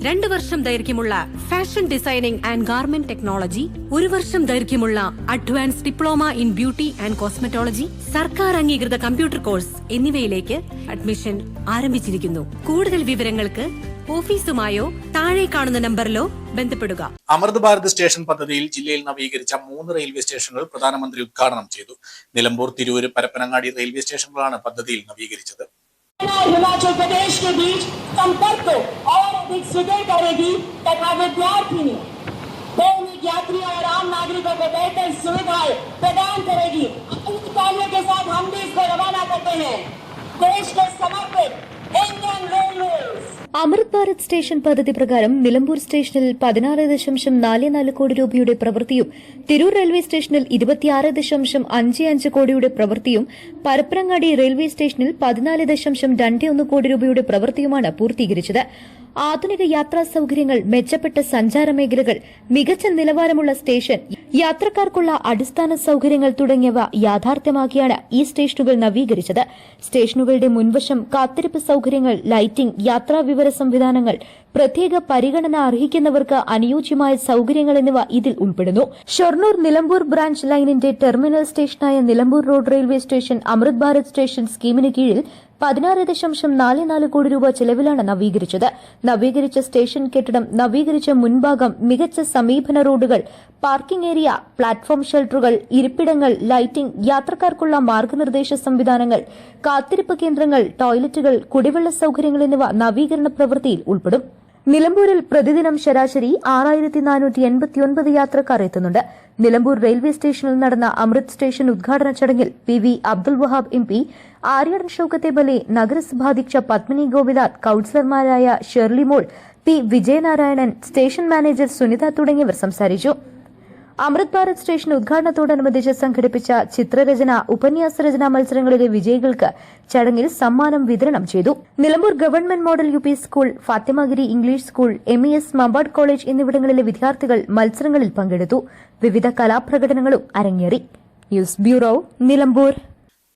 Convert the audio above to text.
2 വർഷം ദൈർഘ്യമുള്ള fashion designing and garment technology, 1 വർഷം ദൈർഘ്യമുള്ള advance diploma in beauty and cosmetology, സർക്കാർ അംഗീകൃത കമ്പ്യൂട്ടർ കോഴ്സ് എന്നിവയിലേക്ക് അഡ്മിഷൻ ആരംഭിച്ചിരിക്കുന്നു. കൂടുതൽ വിവരങ്ങൾക്ക് ഓഫീസുമായോ താഴെ കാണുന്ന നമ്പറിലോ ബന്ധപ്പെടുക. അമൃത് ഭാരത് സ്റ്റേഷൻ പദ്ധതിയിൽ ജില്ലയിൽ നവീകരിച്ച 3 റെയിൽവേ സ്റ്റേഷനുകൾ പ്രധാനമന്ത്രി ഉദ്ഘാടനം ചെയ്തു. നിലമ്പൂർ, തിരൂര്, പരപ്പനങ്ങാടി റെയിൽവേ സ്റ്റേഷനുകളാണ് പദ്ധതിയിൽ നവീകരിച്ചത്. हिमाचल प्रदेश के बीच संपर्क को और अधिक सुदृढ़ करेगी तथा विद्यार्थियों, दैनिक यात्रियों और आम नागरिकों को बेहतर सुविधाएं प्रदान करेगी. तालियों के साथ हम भी इसको रवाना करते हैं. देश को समर्पित इंडियन रेलवेज. അമൃത് ഭാരത് സ്റ്റേഷൻ പദ്ധതി പ്രകാരം നിലമ്പൂർ സ്റ്റേഷനിൽ 16.44 കോടി രൂപയുടെ പ്രവൃത്തിയും, തിരൂർ റെയിൽവേ സ്റ്റേഷനിൽ 26.55 കോടിയുടെ പ്രവൃത്തിയും, പരപ്പനങ്ങാടി റെയിൽവേ സ്റ്റേഷനിൽ 14.21 കോടി രൂപയുടെ പ്രവൃത്തിയുമാണ് പൂർത്തീകരിച്ചത്. ആധുനിക യാത്രാ സൌകര്യങ്ങൾ, മെച്ചപ്പെട്ട സഞ്ചാര മേഖലകൾ, മികച്ച നിലവാരമുള്ള സ്റ്റേഷൻ, യാത്രക്കാർക്കുള്ള അടിസ്ഥാന സൌകര്യങ്ങൾ തുടങ്ങിയവ യാഥാർത്ഥ്യമാക്കിയാണ് ഈ സ്റ്റേഷനുകൾ നവീകരിച്ചത്. സ്റ്റേഷനുകളുടെ മുൻവശം, കാത്തിരിപ്പ് സൌകര്യങ്ങൾ, ലൈറ്റിംഗ്, യാത്രാ വിവര സംവിധാനങ്ങൾ, പ്രത്യേക പരിഗണന അർഹിക്കുന്നവർക്ക് അനുയോജ്യമായ സൌകര്യങ്ങൾ എന്നിവ ഇതിൽ ഉൾപ്പെടുന്നു. ഷൊർണൂർ നിലമ്പൂർ ബ്രാഞ്ച് ലൈനിന്റെ ടെർമിനൽ സ്റ്റേഷനായ Nilambur road railway station Amrit Bharat station സ്കീമിന് കീഴിൽ 16.44 കോടി രൂപ ചെലവിലാണ് നവീകരിച്ചത്. നവീകരിച്ച സ്റ്റേഷൻ കെട്ടിടം, നവീകരിച്ച മുൻഭാഗം, മികച്ച സമീപന റോഡുകൾ, പാർക്കിംഗ് ഏരിയ, പ്ലാറ്റ്ഫോം ഷെൽട്ടറുകൾ, ഇരിപ്പിടങ്ങൾ, ലൈറ്റിംഗ്, യാത്രക്കാർക്കുള്ള മാർഗനിർദ്ദേശ സംവിധാനങ്ങൾ, കാത്തിരിപ്പ് കേന്ദ്രങ്ങൾ, ടോയ്ലറ്റുകൾ, കുടിവെള്ള സൌകര്യങ്ങൾ എന്നിവ നവീകരണ പ്രവൃത്തിയിൽ ഉൾപ്പെടും. നിലമ്പൂരിൽ പ്രതിദിനം ശരാശരി 6489 യാത്രക്കാർ എത്തുന്നുണ്ട്. നിലമ്പൂർ റെയിൽവേ സ്റ്റേഷനിൽ നടന്ന അമൃത് സ്റ്റേഷൻ ഉദ്ഘാടന ചടങ്ങിൽ PV അബ്ദുൽ വഹാബ് MP, ആര്യാടൻ ഷൌക്കത്തെ ബലെ, നഗരസഭാധ്യക്ഷ പത്മിനി ഗോപിനാഥ്, കൌൺസിലർമാരായ Sherly Mol, P Vijayanarayanan, station manager Sunitha തുടങ്ങിയവർ സംസാരിച്ചു. അമൃത് ഭാരത് സ്റ്റേഷൻ ഉദ്ഘാടനത്തോടനുബന്ധിച്ച് സംഘടിപ്പിച്ച ചിത്രരചന, ഉപന്യാസരചന മത്സരങ്ങളിലെ വിജയികൾക്ക് ചടങ്ങിൽ സമ്മാനം വിതരണം ചെയ്തു. Nilambur government model UP school, Fathimagiri English school, MES Mampad college എന്നിവിടങ്ങളിലെ വിദ്യാർത്ഥികൾ മത്സരങ്ങളിൽ പങ്കെടുത്തു. വിവിധ കലാപ്രകടനങ്ങളും അരങ്ങേറി. News bureau, Nilambur.